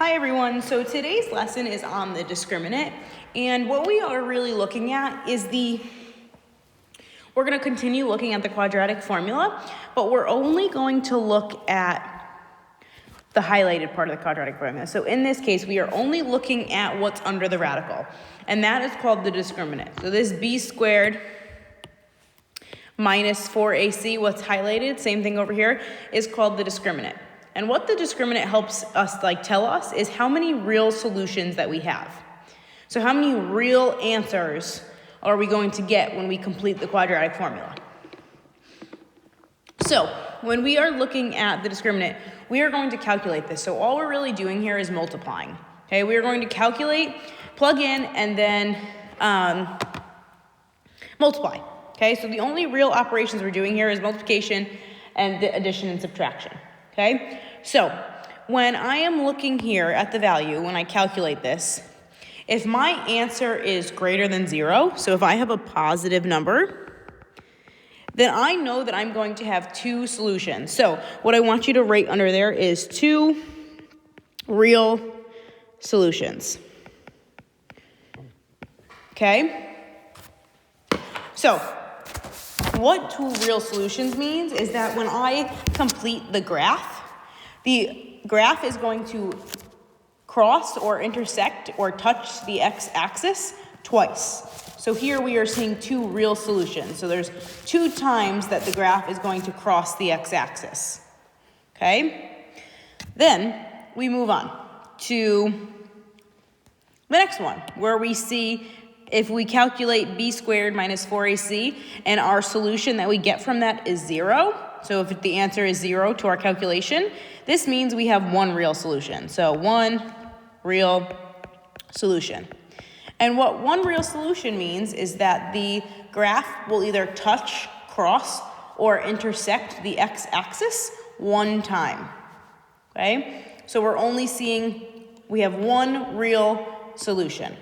Hi everyone, so today's lesson is on the discriminant, and what we are really looking at is we're going to continue looking at the quadratic formula, but we're only going to look at the highlighted part of the quadratic formula. So in this case, we are only looking at what's under the radical, and that is called the discriminant. So this b squared minus 4ac, what's highlighted, same thing over here, is called the discriminant. And what the discriminant helps us tell us is how many real solutions that we have. So how many real answers are we going to get when we complete the quadratic formula? So when we are looking at the discriminant, we are going to calculate this. So all we're really doing here is multiplying. Okay, we are going to calculate, plug in, and then multiply. Okay, so the only real operations we're doing here is multiplication and the addition and subtraction. Okay, so when I am looking here at the value, when I calculate this, if my answer is greater than 0, so if I have a positive number, then I know that I'm going to have two solutions. So what I want you to write under there is two real solutions. Okay? So what two real solutions means is that when I complete the graph is going to cross or intersect or touch the x-axis twice. So here we are seeing two real solutions. So there's 2 times that the graph is going to cross the x-axis. Okay? Then we move on to the next one, where we see if we calculate b squared minus 4ac, and our solution that we get from that is 0, so if the answer is 0 to our calculation, this means we have one real solution. So one real solution. And what one real solution means is that the graph will either touch, cross, or intersect the x-axis one time. Okay? So we're only seeing, we have one real solution.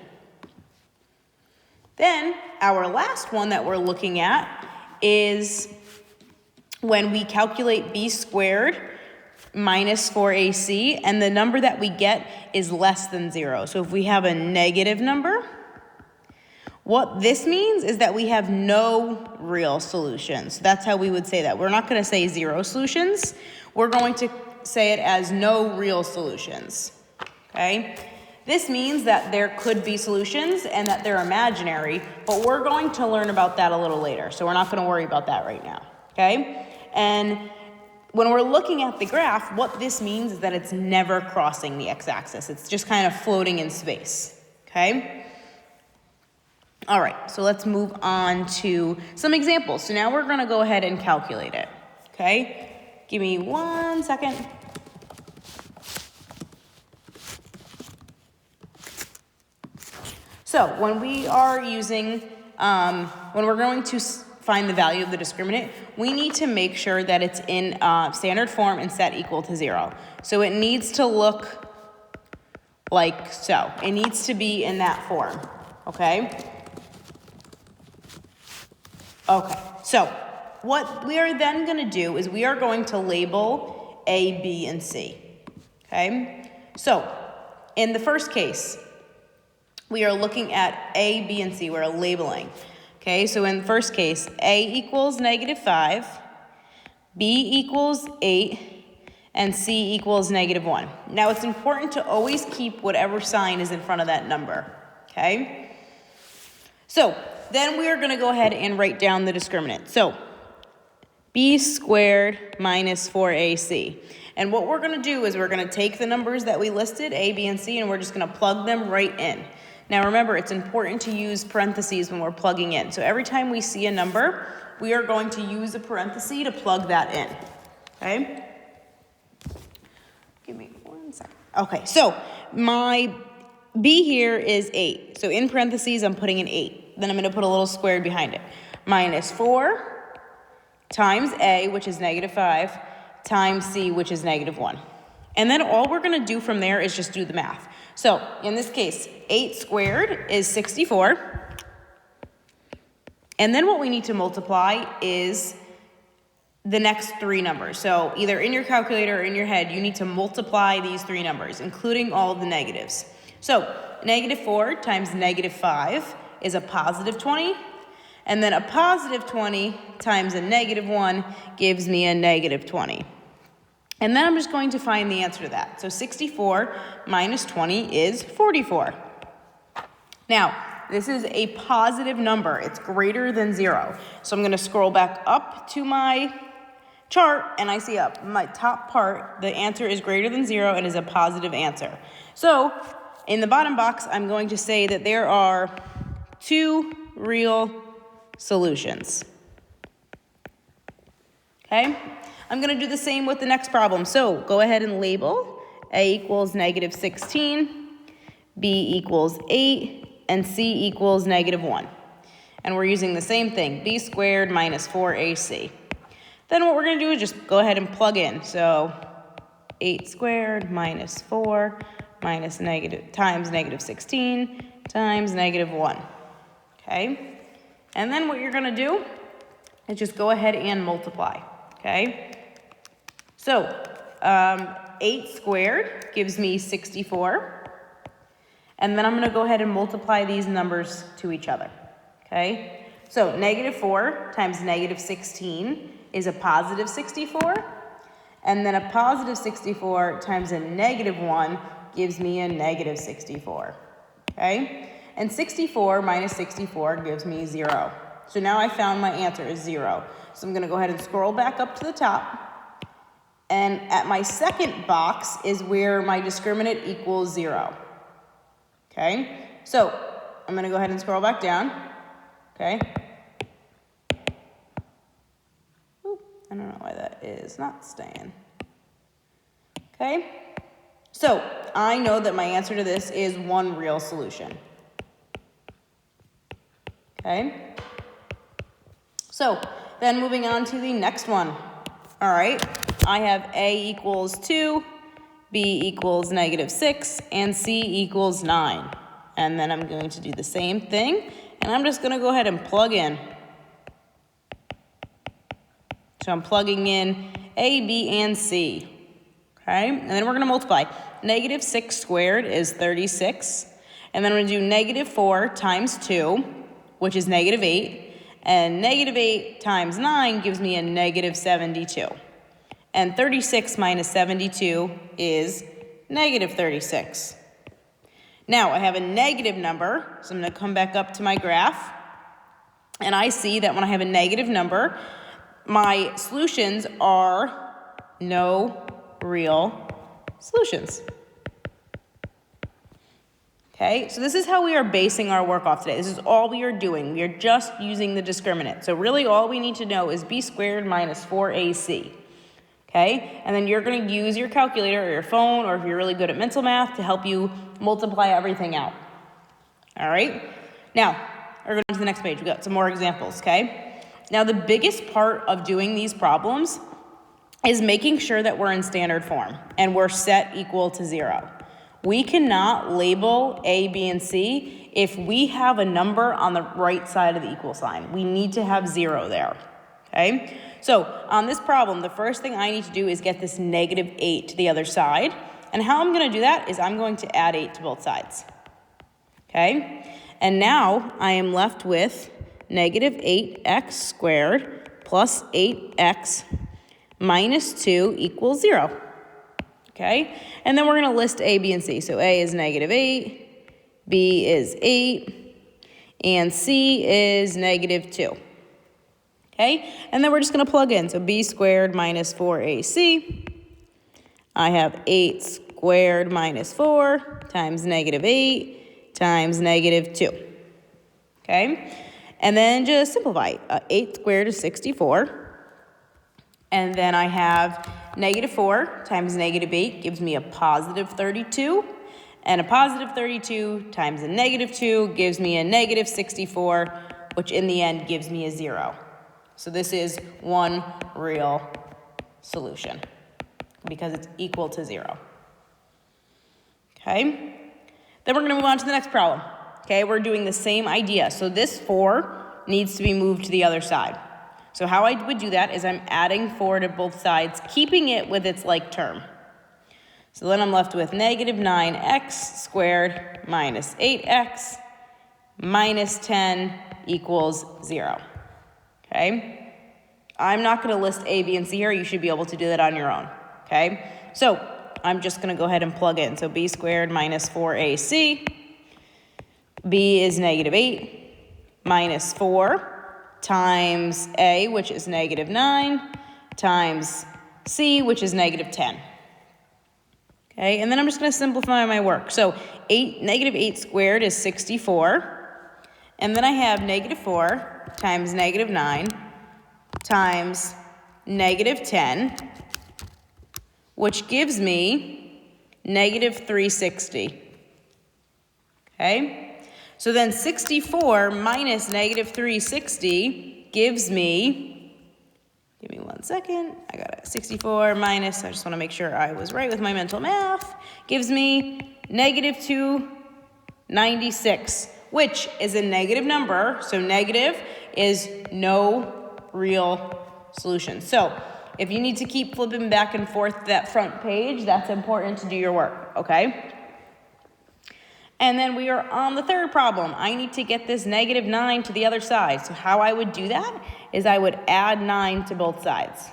Then our last one that we're looking at is when we calculate b squared minus 4ac, and the number that we get is less than 0. So if we have a negative number, what this means is that we have no real solutions. That's how we would say that. We're not going to say 0 solutions. We're going to say it as no real solutions. Okay? This means that there could be solutions and that they're imaginary, but we're going to learn about that a little later, so we're not going to worry about that right now, okay? And when we're looking at the graph, what this means is that it's never crossing the x-axis. It's just kind of floating in space, okay? All right, so let's move on to some examples. So now we're going to go ahead and calculate it, okay? Give me 1 second. So when we are using, when we're going to find the value of the discriminant, we need to make sure that it's in standard form and set equal to 0. So it needs to look like so. It needs to be in that form, okay? Okay, so what we are then going to do is we are going to label A, B, and C, okay? So in the first case, we are looking at A, B, and C. We're labeling. Okay, so in the first case, A equals -5, B equals 8, and C equals -1. Now, it's important to always keep whatever sign is in front of that number. Okay? So then we are going to go ahead and write down the discriminant. So b squared minus 4ac. And what we're going to do is we're going to take the numbers that we listed, A, B, and C, and we're just going to plug them right in. Now remember, it's important to use parentheses when we're plugging in. So every time we see a number, we are going to use a parenthesis to plug that in. Okay? Give me 1 second. Okay, so my B here is 8. So in parentheses, I'm putting an 8. Then I'm going to put a little squared behind it. Minus 4 times A, which is -5, times C, which is -1. And then all we're going to do from there is just do the math. So in this case, 8 squared is 64. And then what we need to multiply is the next three numbers. So either in your calculator or in your head, you need to multiply these three numbers, including all of the negatives. So -4 times -5 is a positive 20. And then a positive 20 times a -1 gives me a -20. And then I'm just going to find the answer to that. So 64 minus 20 is 44. Now, this is a positive number. It's greater than 0. So I'm going to scroll back up to my chart, and I see up my top part, the answer is greater than 0 and is a positive answer. So in the bottom box, I'm going to say that there are 2 real solutions. Okay? I'm going to do the same with the next problem. So go ahead and label A equals -16, B equals 8, and C equals -1. And we're using the same thing, B squared minus 4AC. Then what we're going to do is just go ahead and plug in. So 8 squared minus 4 minus times -16 times -1. Okay? And then what you're going to do is just go ahead and multiply. Okay? So 8 squared gives me 64. And then I'm going to go ahead and multiply these numbers to each other. Okay? So -4 times -16 is a positive 64. And then a positive 64 times a -1 gives me a -64. Okay? And 64 minus 64 gives me 0. So now I found my answer is 0. So I'm going to go ahead and scroll back up to the top. And at my second box is where my discriminant equals 0. Okay? So I'm going to go ahead and scroll back down. Okay? I don't know why that is not staying. Okay? So I know that my answer to this is 1 real solution. Okay? So then moving on to the next one. All right. I have A equals 2, B equals -6, and C equals 9. And then I'm going to do the same thing. And I'm just going to go ahead and plug in. So I'm plugging in A, B, and C. Okay? And then we're going to multiply. -6 squared is 36. And then I'm going to do -4 times 2, which is -8. And -8 times 9 gives me a -72. And 36 minus 72 is -36. Now, I have a negative number, so I'm going to come back up to my graph. And I see that when I have a negative number, my solutions are no real solutions. Okay, so this is how we are basing our work off today. This is all we are doing. We are just using the discriminant. So really all we need to know is B squared minus 4AC. Okay, and then you're going to use your calculator or your phone, or if you're really good at mental math, to help you multiply everything out. All right, now we're going to the next page. We've got some more examples, okay? Now the biggest part of doing these problems is making sure that we're in standard form and we're set equal to 0. We cannot label A, B, and C if we have a number on the right side of the equal sign. We need to have 0 there, okay? So on this problem, the first thing I need to do is get this -8 to the other side. And how I'm going to do that is I'm going to add 8 to both sides, okay? And now I am left with -8x squared plus 8x minus 2 equals 0. Okay? And then we're going to list A, B, and C. So A is -8, B is 8, and C is -2. Okay? And then we're just going to plug in. So B squared minus 4AC. I have 8 squared minus 4 times -8 times -2. Okay? And then just simplify. 8 squared is 64. And then I have -4 times -8 gives me a positive 32. And a positive 32 times a -2 gives me a -64, which in the end gives me a 0. So this is 1 real solution because it's equal to 0. Okay? Then we're going to move on to the next problem. Okay, we're doing the same idea. So this 4 needs to be moved to the other side. So how I would do that is I'm adding 4 to both sides, keeping it with its like term. So then I'm left with negative 9x squared minus 8x minus 10 equals 0. Okay? I'm not going to list A, B, and C here. You should be able to do that on your own. Okay? So I'm just going to go ahead and plug in. So b squared minus 4ac. B is negative 8 minus 4 times a, which is negative 9, times c, which is negative 10. Okay, and then I'm just going to simplify my work. So negative 8 squared is 64. And then I have negative 4 times negative 9 times negative 10, which gives me negative 360. Okay, so then 64 minus negative 360 gives me, give me 1 second, I got it, 64 minus, I just want to make sure I was right with my mental math, gives me negative 296, which is a negative number, so negative is no real solution. So if you need to keep flipping back and forth that front page, that's important to do your work, okay? And then we are on the third problem. I need to get this negative 9 to the other side. So how I would do that is I would add 9 to both sides.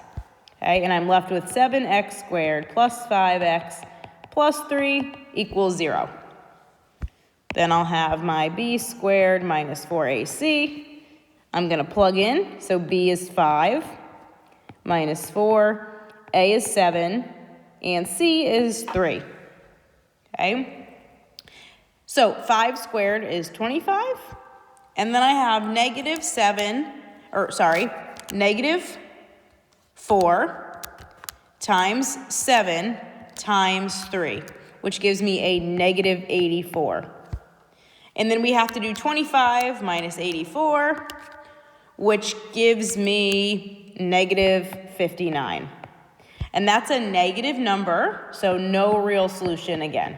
Okay, and I'm left with 7x squared plus 5x plus 3 equals 0. Then I'll have my b squared minus 4ac. I'm going to plug in. So b is 5 minus 4, a is 7, and c is 3. Okay? So 5 squared is 25, and then I have negative 4 times 7 times 3, which gives me a negative 84. And then we have to do 25 minus 84, which gives me negative 59. And that's a negative number, so no real solution again.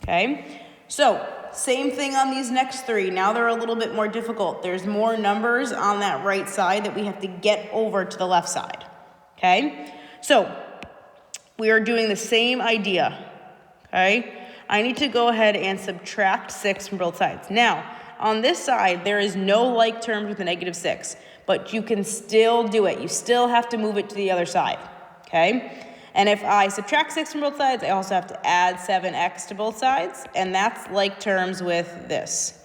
Okay, so same thing on these next three. Now they're a little bit more difficult. There's more numbers on that right side that we have to get over to the left side. Okay, so we are doing the same idea. Okay, I need to go ahead and subtract 6 from both sides. Now, on this side, there is no like terms with a negative 6, but you can still do it. You still have to move it to the other side. Okay. And if I subtract 6 from both sides, I also have to add 7x to both sides, and that's like terms with this.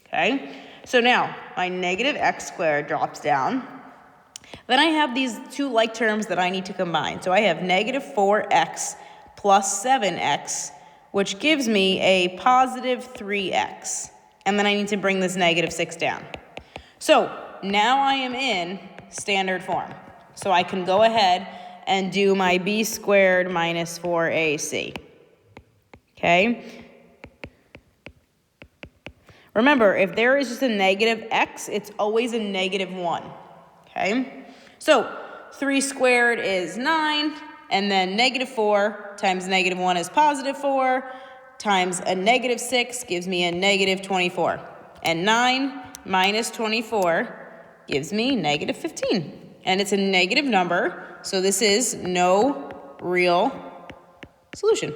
Okay? So now, my negative x squared drops down. Then I have these two like terms that I need to combine. So I have negative 4x plus 7x, which gives me a positive 3x. And then I need to bring this negative 6 down. So now I am in standard form. So I can go ahead and do my b squared minus 4ac. Okay? Remember, if there is just a negative x, it's always a negative 1. Okay? So 3 squared is 9, and then negative 4 times negative 1 is positive 4, times a negative 6 gives me a negative 24. And 9 minus 24 gives me negative 15. And it's a negative number, so this is no real solution.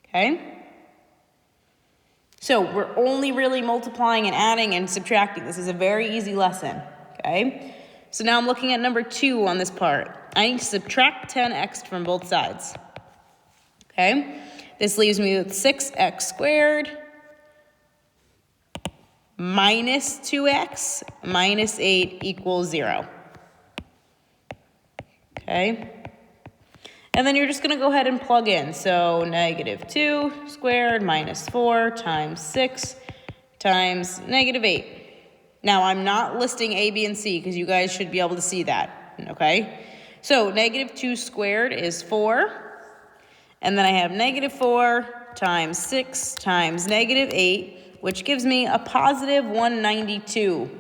Okay? So we're only really multiplying and adding and subtracting. This is a very easy lesson. Okay? So now I'm looking at number 2 on this part. I need to subtract 10x from both sides. Okay? This leaves me with 6x squared minus 2x minus 8 equals 0. Okay? And then you're just going to go ahead and plug in. So negative 2 squared minus 4 times 6 times negative 8. Now, I'm not listing A, B, and C because you guys should be able to see that. Okay? So negative 2 squared is 4. And then I have negative 4 times 6 times negative 8, which gives me a positive 192.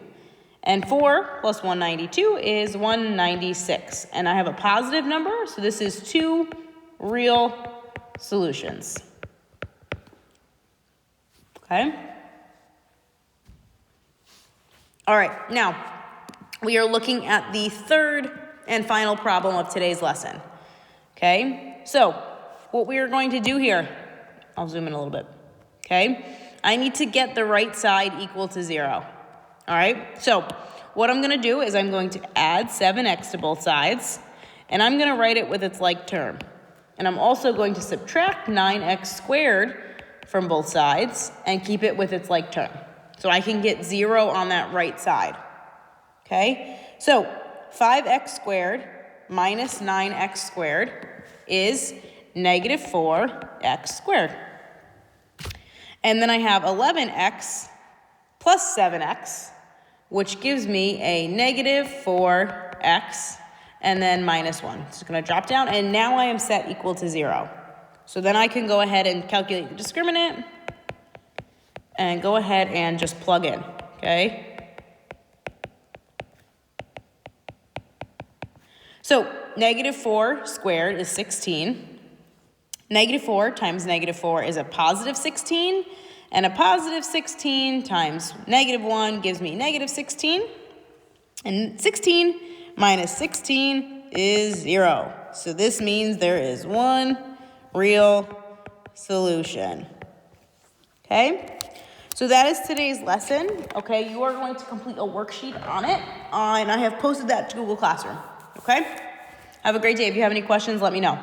And 4 plus 192 is 196. And I have a positive number, so this is 2 real solutions. Okay? All right, now we are looking at the third and final problem of today's lesson. Okay, so what we are going to do here, I'll zoom in a little bit. Okay, I need to get the right side equal to 0. All right, so what I'm going to do is I'm going to add 7x to both sides, and I'm going to write it with its like term. And I'm also going to subtract 9x squared from both sides and keep it with its like term. So I can get 0 on that right side. Okay, so 5x squared minus 9x squared is negative 4x squared. And then I have 11x plus 7x, which gives me a negative 4x and then minus 1. It's going to drop down, and now I am set equal to 0. So then I can go ahead and calculate the discriminant and go ahead and just plug in, okay? So negative 4 squared is 16. Negative 4 times negative 4 is a positive 16. And a positive 16 times negative 1 gives me negative 16. And 16 minus 16 is 0. So this means there is one real solution. Okay? So that is today's lesson. Okay, you are going to complete a worksheet on it. And I have posted that to Google Classroom. Okay? Have a great day. If you have any questions, let me know.